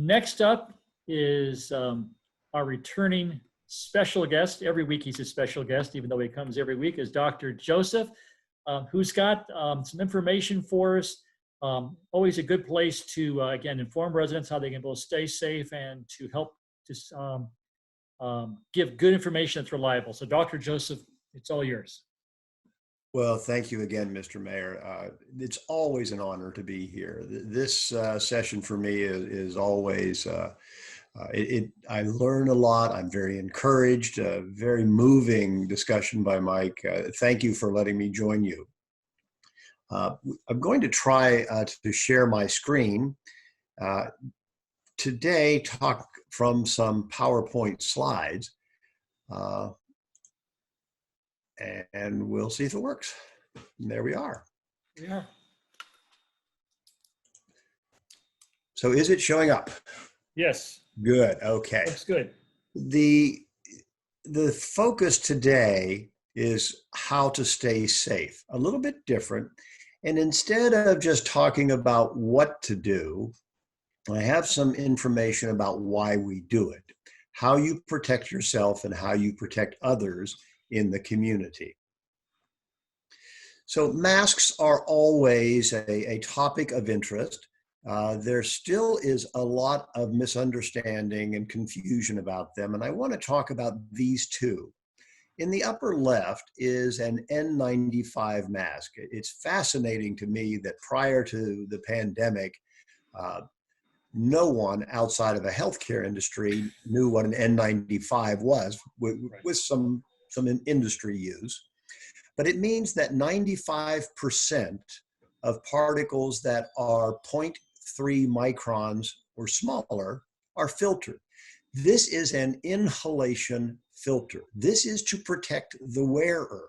Next up is our returning special guest. Every week he's a special guest, even though he comes every week, is Dr. Joseph, who's got some information for us. Always a good place to, again, inform residents how they can both stay safe and to help to give good information that's reliable. So Dr. Joseph, it's all yours. Well, thank you again, Mr. Mayor. It's always an honor to be here. This session for me is always, I learn a lot. I'm very encouraged, very moving discussion by Mike. Thank you for letting me join you. I'm going to try to share my screen. Today, talk from some PowerPoint slides. And we'll see if it works. And there we are. Yeah. So is it showing up? Yes. Good. Okay. Looks good. The focus today is how to stay safe. A little bit different. And instead of just talking about what to do, I have some information about why we do it, how you protect yourself and how you protect others in the community. So masks are always a topic of interest. There still is a lot of misunderstanding and confusion about them, and I want to talk about these two. In the upper left is an N95 mask. It's fascinating to me that prior to the pandemic, no one outside of a healthcare industry knew what an N95 was, with some industry use. But it means that 95% of particles that are 0.3 microns or smaller are filtered. This is an inhalation filter. This is to protect the wearer.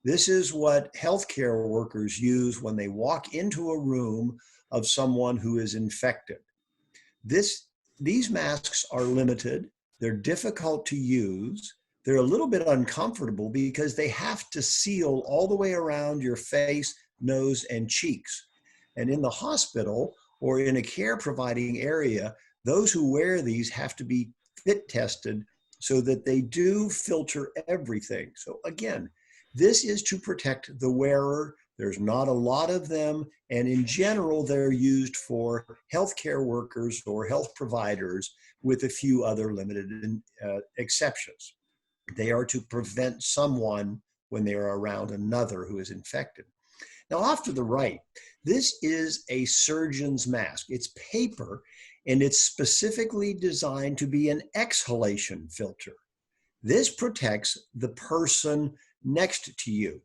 This is what healthcare workers use when they walk into a room of someone who is infected. These masks are limited. They're difficult to use. They're a little bit uncomfortable because they have to seal all the way around your face, nose, and cheeks. And in the hospital or in a care providing area, those who wear these have to be fit tested so that they do filter everything. So again, this is to protect the wearer. There's not a lot of them. And in general, they're used for healthcare workers or health providers with a few other limited exceptions. They are to prevent someone when they are around another who is infected. Now, off to the right, this is a surgeon's mask. It's paper, and it's specifically designed to be an exhalation filter. This protects the person next to you.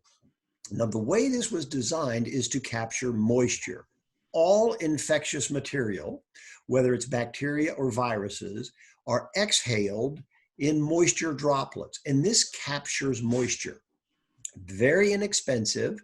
Now, the way this was designed is to capture moisture. All infectious material, whether it's bacteria or viruses, are exhaled in moisture droplets, and this captures moisture. Very inexpensive.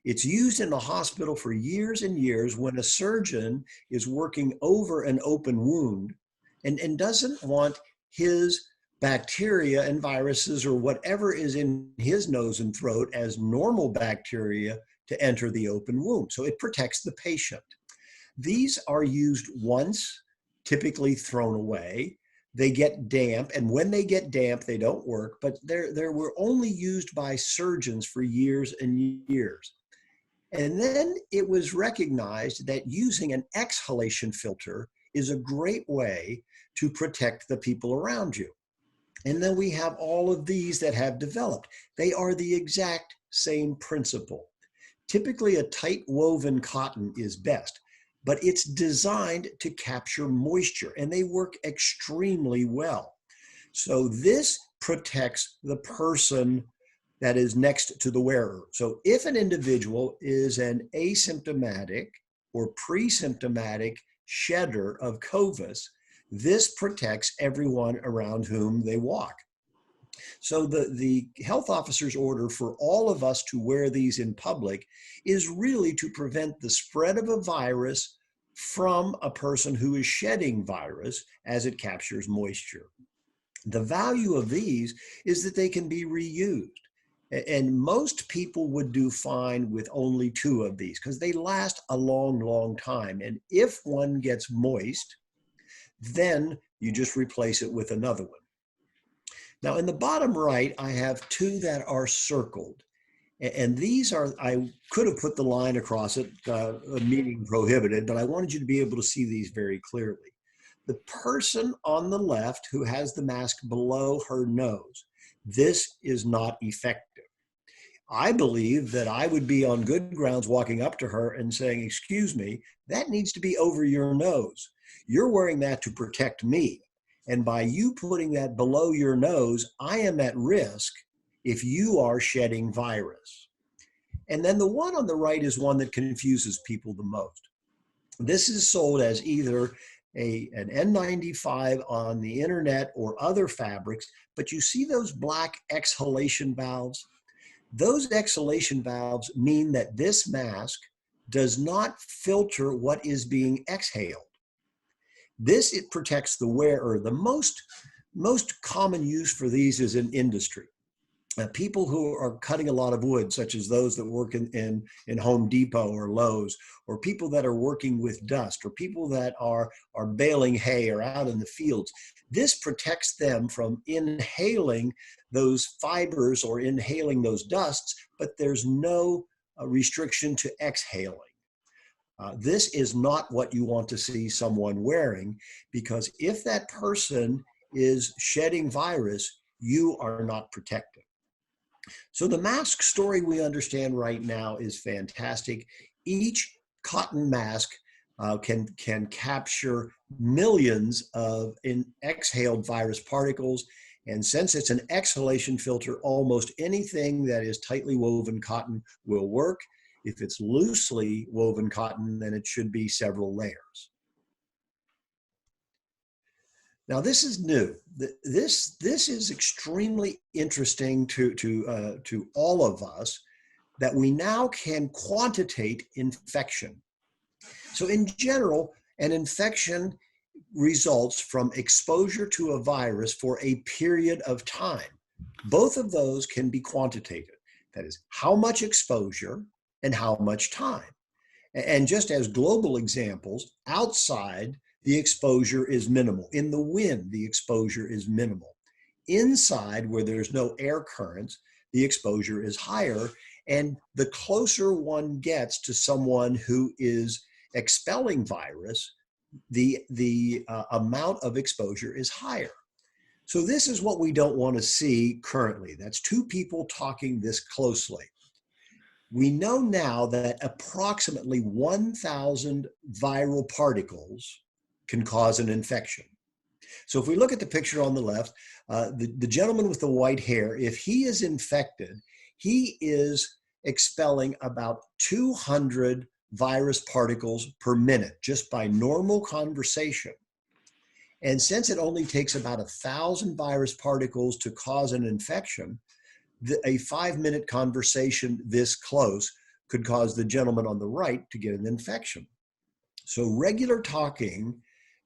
It's used in the hospital for years and years when a surgeon is working over an open wound and doesn't want his bacteria and viruses or whatever is in his nose and throat as normal bacteria to enter the open wound. So it protects the patient. These are used once, typically thrown away. They get damp, and when they get damp, they don't work, but they were only used by surgeons for years and years. And then it was recognized that using an exhalation filter is a great way to protect the people around you. And then we have all of these that have developed. They are the exact same principle. Typically, a tight woven cotton is best, but it's designed to capture moisture, and they work extremely well. So this protects the person that is next to the wearer. So if an individual is an asymptomatic or pre-symptomatic shedder of COVID, this protects everyone around whom they walk. So the health officer's order for all of us to wear these in public is really to prevent the spread of a virus from a person who is shedding virus as it captures moisture. The value of these is that they can be reused. And most people would do fine with only 2 of these because they last a long, long time. And if one gets moist, Then you just replace it with another one. Now in the bottom right, I have two that are circled. And these are, I could have put the line across it, meaning prohibited, but I wanted you to be able to see these very clearly. The person on the left who has the mask below her nose, this is not effective. I believe that I would be on good grounds walking up to her and saying, excuse me, that needs to be over your nose. You're wearing that to protect me. And by you putting that below your nose, I am at risk if you are shedding virus. And then the one on the right is one that confuses people the most. This is sold as either an N95 on the internet or other fabrics, but you see those black exhalation valves? Those exhalation valves mean that this mask does not filter what is being exhaled. This, it protects the wearer. The most common use for these is in industry. People who are cutting a lot of wood, such as those that work in Home Depot or Lowe's, or people that are working with dust, or people that are baling hay or out in the fields. This protects them from inhaling those fibers or inhaling those dusts, but there's no restriction to exhaling. This is not what you want to see someone wearing, because if that person is shedding virus, you are not protected. So the mask story we understand right now is fantastic. Each cotton mask can capture millions of exhaled virus particles. And since it's an exhalation filter, almost anything that is tightly woven cotton will work. If it's loosely woven cotton, then it should be several layers. Now this is new. This is extremely interesting to all of us, that we now can quantitate infection. So in general, an infection results from exposure to a virus for a period of time. Both of those can be quantitated. That is, how much exposure and how much time. And just as global examples, outside, the exposure is minimal. In the wind, the exposure is minimal. Inside, where there's no air currents, the exposure is higher. And the closer one gets to someone who is expelling virus, the amount of exposure is higher. So this is what we don't want to see currently. That's two people talking this closely. We know now that approximately 1,000 viral particles can cause an infection. So if we look at the picture on the left, the gentleman with the white hair, if he is infected, he is expelling about 200 virus particles per minute just by normal conversation. And since it only takes about 1,000 virus particles to cause an infection, a 5-minute conversation this close could cause the gentleman on the right to get an infection. So regular talking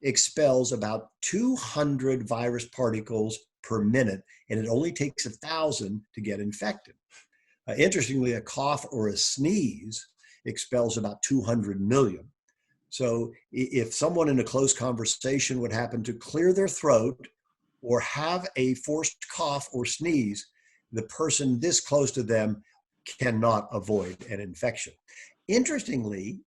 expels about 200 virus particles per minute, and it only takes 1,000 to get infected. Interestingly, a cough or a sneeze expels about 200 million. So if someone in a close conversation would happen to clear their throat or have a forced cough or sneeze, the person this close to them cannot avoid an infection. Interestingly,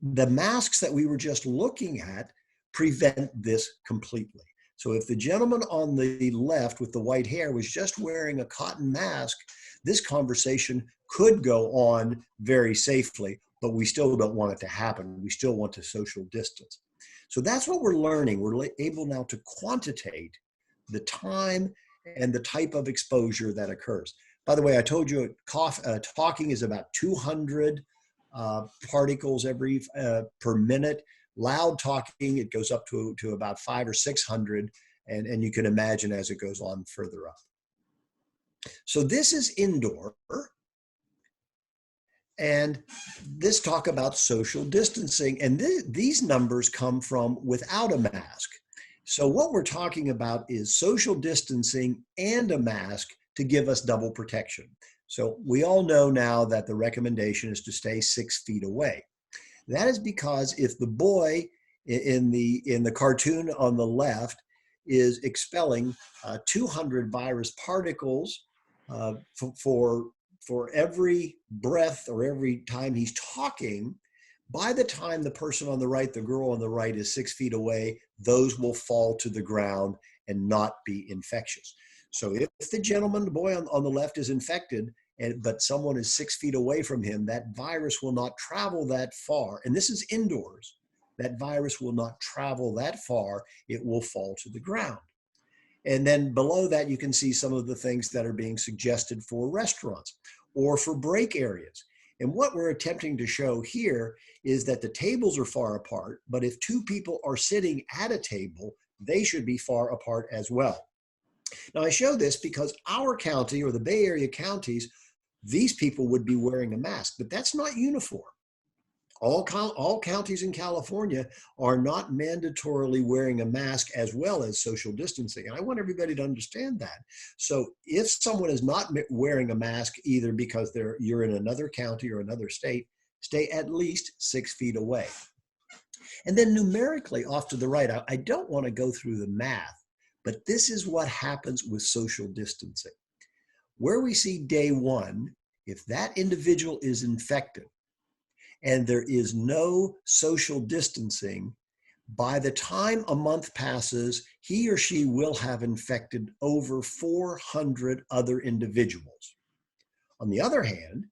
the masks that we were just looking at prevent this completely. So if the gentleman on the left with the white hair was just wearing a cotton mask, this conversation could go on very safely, but we still don't want it to happen. We still want to social distance. So that's what we're learning. We're able now to quantitate the time and the type of exposure that occurs. By the way, I told you talking is about 200 particles per minute. Loud talking, it goes up to about 500 or 600, and you can imagine as it goes on further up. So this is indoor, and this talk about social distancing, and these numbers come from without a mask. So what we're talking about is social distancing and a mask to give us double protection. So we all know now that the recommendation is to stay 6 feet away. That is because if the boy in the cartoon on the left is expelling 200 virus particles for every breath or every time he's talking. By the time the person on the right, the girl on the right, is 6 feet away, those will fall to the ground and not be infectious. So if the gentleman, the boy on the left, is infected, but someone is 6 feet away from him, that virus will not travel that far. And this is indoors. That virus will not travel that far. It will fall to the ground. And then below that, you can see some of the things that are being suggested for restaurants or for break areas. And what we're attempting to show here is that the tables are far apart, but if two people are sitting at a table, they should be far apart as well. Now, I show this because our county, or the Bay Area counties, these people would be wearing a mask, but that's not uniform. All counties in California are not mandatorily wearing a mask as well as social distancing. And I want everybody to understand that. So if someone is not wearing a mask, either because you're in another county or another state, stay at least 6 feet away. And then numerically off to the right, I don't want to go through the math, but this is what happens with social distancing. Where we see day one, if that individual is infected, and there is no social distancing, by the time a month passes, he or she will have infected over 400 other individuals. On the other hand,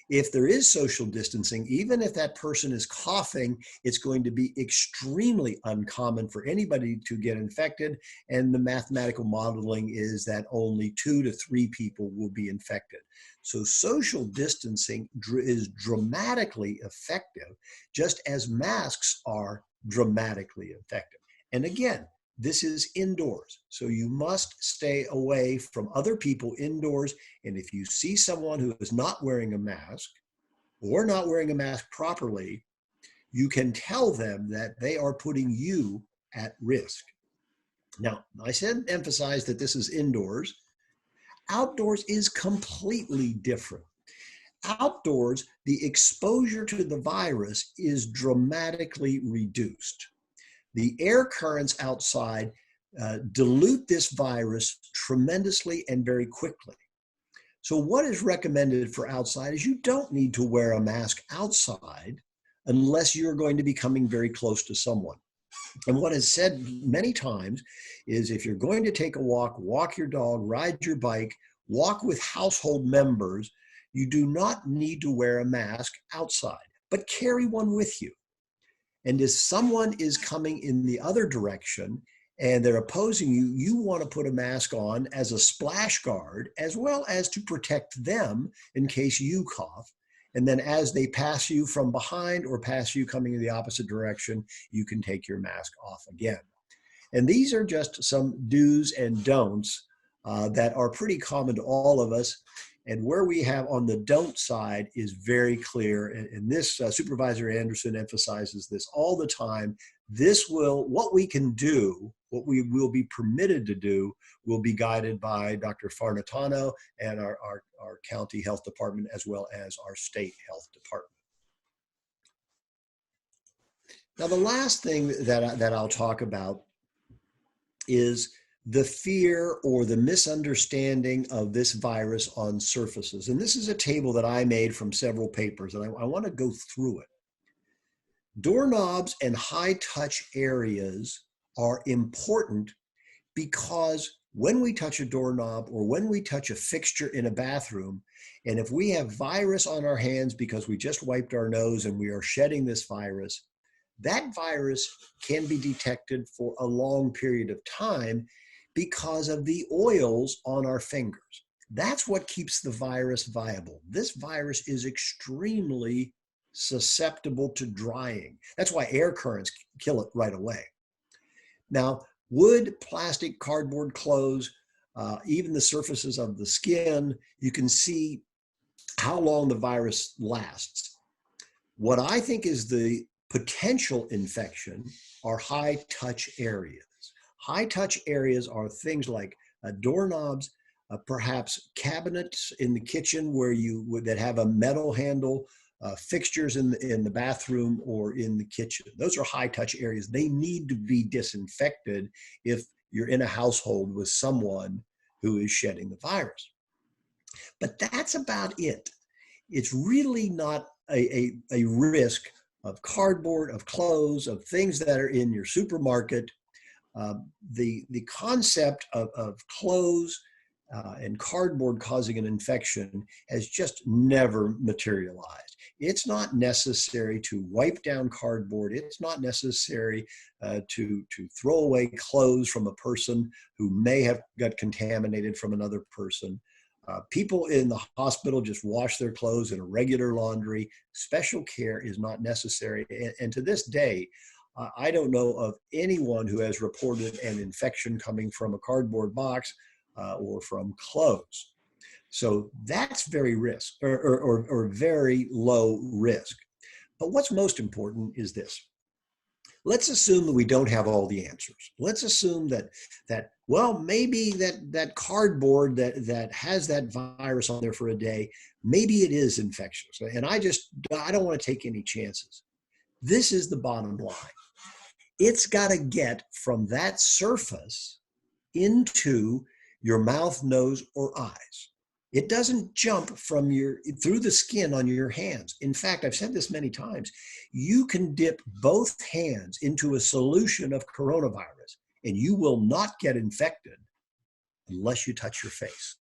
if there is social distancing, even if that person is coughing, it's going to be extremely uncommon for anybody to get infected. And the mathematical modeling is that only 2 to 3 people will be infected. So social distancing is dramatically effective, just as masks are dramatically effective. And again, this is indoors, so you must stay away from other people indoors. And if you see someone who is not wearing a mask or not wearing a mask properly, you can tell them that they are putting you at risk. Now, I said emphasize that this is indoors. Outdoors is completely different. Outdoors, the exposure to the virus is dramatically reduced. The air currents outside dilute this virus tremendously and very quickly. So what is recommended for outside is you don't need to wear a mask outside unless you're going to be coming very close to someone. And what is said many times is if you're going to take a walk, walk your dog, ride your bike, walk with household members, you do not need to wear a mask outside, but carry one with you. And if someone is coming in the other direction and they're opposing you, you want to put a mask on as a splash guard, as well as to protect them in case you cough. And then as they pass you from behind or pass you coming in the opposite direction, you can take your mask off again. And these are just some do's and don'ts that are pretty common to all of us. And where we have on the don't side is very clear. And this Supervisor Anderson emphasizes this all the time. What we can do, what we will be permitted to do, will be guided by Dr. Farnatano and our county health department, as well as our state health department. Now, the last thing that I'll talk about is the fear or the misunderstanding of this virus on surfaces. And this is a table that I made from several papers, and I want to go through it. Doorknobs and high touch areas are important because when we touch a doorknob or when we touch a fixture in a bathroom, and if we have virus on our hands because we just wiped our nose and we are shedding this virus, that virus can be detected for a long period of time because of the oils on our fingers. That's what keeps the virus viable. This virus is extremely susceptible to drying. That's why air currents kill it right away. Now, wood, plastic, cardboard, clothes, even the surfaces of the skin, you can see how long the virus lasts. What I think is the potential infection are high touch areas. High touch areas are things like doorknobs, perhaps cabinets in the kitchen that have a metal handle, fixtures in the bathroom or in the kitchen. Those are high touch areas. They need to be disinfected if you're in a household with someone who is shedding the virus. But that's about it. It's really not a risk of cardboard, of clothes, of things that are in your supermarket. The concept of clothes and cardboard causing an infection has just never materialized. It's not necessary to wipe down cardboard. It's not necessary to throw away clothes from a person who may have got contaminated from another person. People in the hospital just wash their clothes in a regular laundry. Special care is not necessary. And to this day, I don't know of anyone who has reported an infection coming from a cardboard box or from clothes. So that's very risk or very low risk. But what's most important is this. Let's assume that we don't have all the answers. Let's assume that well, maybe that cardboard that has that virus on there for a day, maybe it is infectious. And I don't want to take any chances. This is the bottom line. It's got to get from that surface into your mouth, nose, or eyes. It doesn't jump from through the skin on your hands. In fact, I've said this many times, you can dip both hands into a solution of coronavirus and you will not get infected unless you touch your face.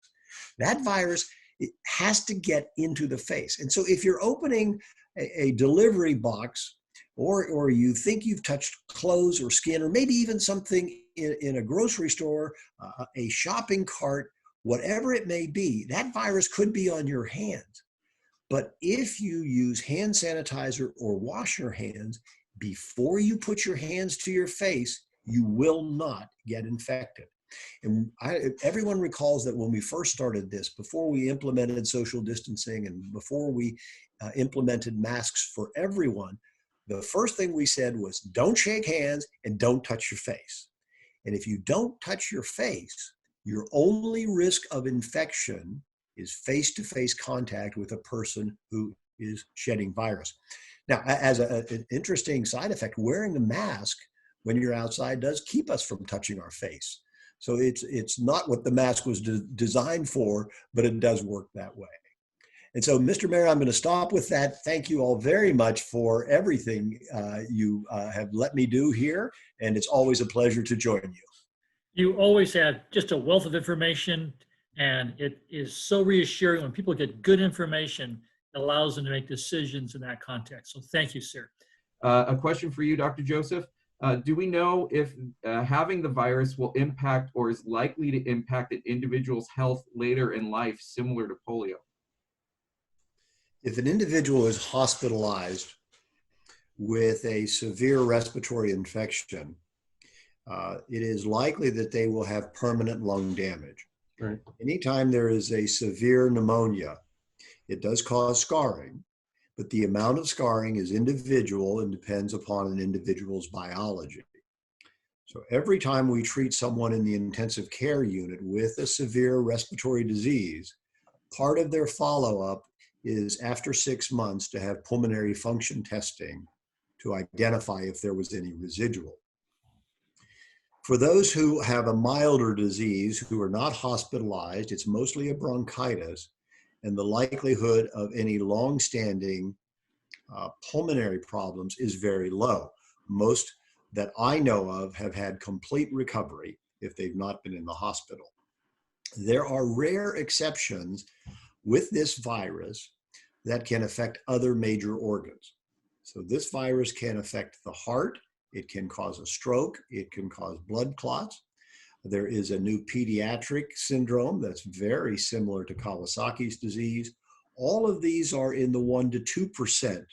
That virus, it has to get into the face. And so if you're opening a delivery box or you think you've touched clothes or skin, or maybe even something in a grocery store, a shopping cart, whatever it may be, that virus could be on your hands. But if you use hand sanitizer or wash your hands before you put your hands to your face, you will not get infected. And everyone recalls that when we first started this, before we implemented social distancing and before we implemented masks for everyone, the first thing we said was don't shake hands and don't touch your face. And if you don't touch your face, your only risk of infection is face-to-face contact with a person who is shedding virus. Now, as an interesting side effect, wearing a mask when you're outside does keep us from touching our face. So it's not what the mask was designed for, but it does work that way. And so, Mr. Mayor, I'm going to stop with that. Thank you all very much for everything you have let me do here. And it's always a pleasure to join you. You always have just a wealth of information, and it is so reassuring when people get good information. It allows them to make decisions in that context. So thank you, sir. A question for you, Dr. Joseph. Do we know if having the virus will impact or is likely to impact an individual's health later in life, similar to polio? If an individual is hospitalized with a severe respiratory infection, it is likely that they will have permanent lung damage. Right. Anytime there is a severe pneumonia, it does cause scarring, but the amount of scarring is individual and depends upon an individual's biology. So every time we treat someone in the intensive care unit with a severe respiratory disease, part of their follow-up is after 6 months to have pulmonary function testing to identify if there was any residual. For those who have a milder disease, who are not hospitalized, it's mostly a bronchitis, and the likelihood of any long-standing pulmonary problems is very low. Most that I know of have had complete recovery if they've not been in the hospital. There are rare exceptions with this virus that can affect other major organs. So this virus can affect the heart, it can cause a stroke, it can cause blood clots. There is a new pediatric syndrome that's very similar to Kawasaki's disease. All of these are in the 1 to 2%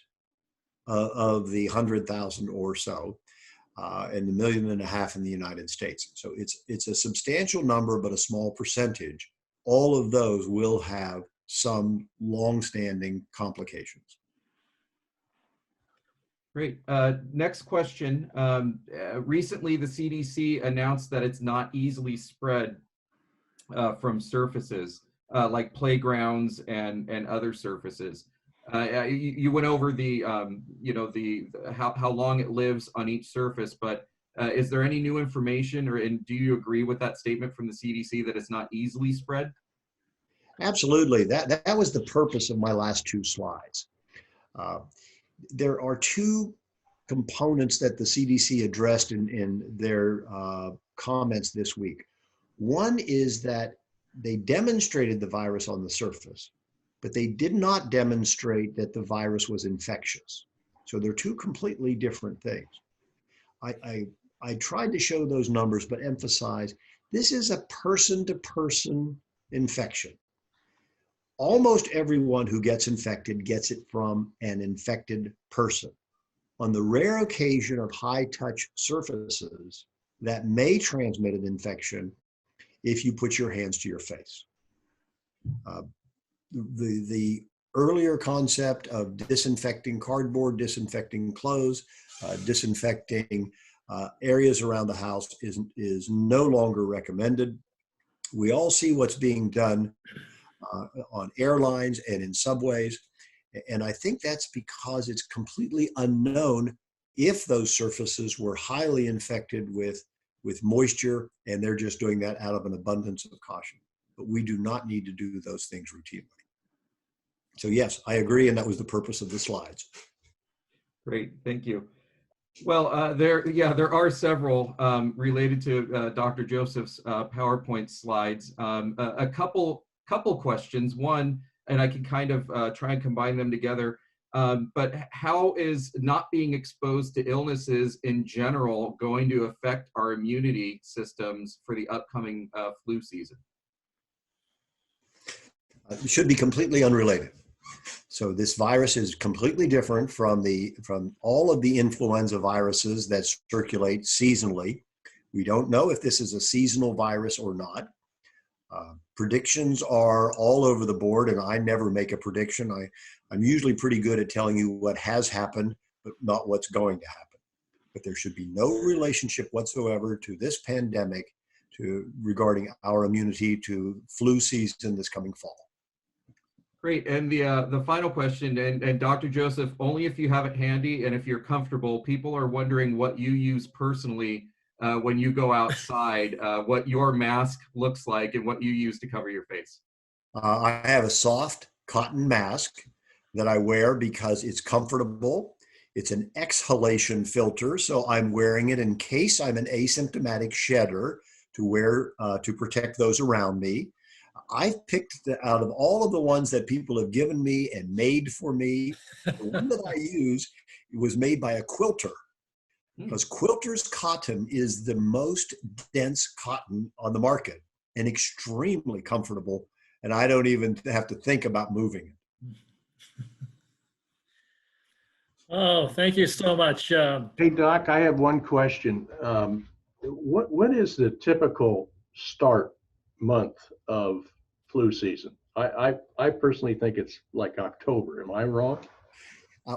of the 100,000 or so, and 1.5 million in the United States. So it's a substantial number, but a small percentage. All of those will have some long-standing complications. Great. Next question. Recently, the CDC announced that it's not easily spread from surfaces like playgrounds and other surfaces. You went over the, how long it lives on each surface, but is there any new information, and do you agree with that statement from the CDC that it's not easily spread? Absolutely. That was the purpose of my last two slides. There are two components that the CDC addressed in their comments this week. One is that they demonstrated the virus on the surface, but they did not demonstrate that the virus was infectious. So they're two completely different things. I tried to show those numbers, but emphasize this is a person-to-person infection. Almost everyone who gets infected gets it from an infected person. On the rare occasion of high-touch surfaces, that may transmit an infection if you put your hands to your face. The earlier concept of disinfecting cardboard, disinfecting clothes, disinfecting areas around the house is no longer recommended. We all see what's being done on airlines and in subways. And I think that's because it's completely unknown if those surfaces were highly infected with moisture, and they're just doing that out of an abundance of caution. But we do not need to do those things routinely. So yes, I agree, and that was the purpose of the slides. Great, thank you. Well, there are several related to Dr. Joseph's PowerPoint slides. A couple questions. One, and I can kind of try and combine them together. But how is not being exposed to illnesses in general going to affect our immunity systems for the upcoming flu season? It should be completely unrelated. So this virus is completely different from all of the influenza viruses that circulate seasonally. We don't know if this is a seasonal virus or not. Predictions are all over the board, and I never make a prediction. I'm usually pretty good at telling you what has happened, but not what's going to happen. But there should be no relationship whatsoever to this pandemic regarding our immunity to flu season this coming fall. Great, and the final question, and Dr. Joseph, only if you have it handy and if you're comfortable, people are wondering what you use personally when you go outside, what your mask looks like and what you use to cover your face. I have a soft cotton mask that I wear because it's comfortable. It's an exhalation filter, so I'm wearing it in case I'm an asymptomatic shedder to wear to protect those around me. I've picked out of all of the ones that people have given me and made for me, the one that I use was made by a quilter, because quilter's cotton is the most dense cotton on the market and extremely comfortable, and I don't even have to think about moving it. Oh, thank you so much. Hey, Doc, I have one question. What is the typical start month of flu season? I personally think it's like October. Am I wrong?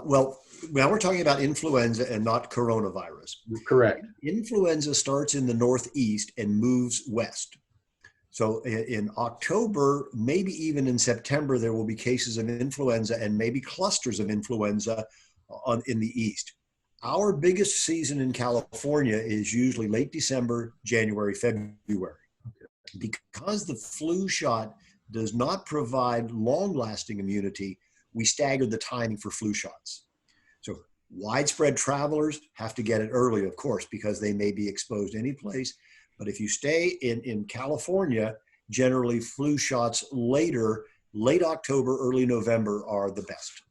Well, now we're talking about influenza and not coronavirus. Correct. Influenza starts in the Northeast and moves west. So in October, maybe even in September, there will be cases of influenza and maybe clusters of influenza in the East. Our biggest season in California is usually late December, January, February. Because the flu shot does not provide long-lasting immunity, we stagger the timing for flu shots. So widespread travelers have to get it early, of course, because they may be exposed any place. But if you stay in California, generally flu shots late October, early November are the best.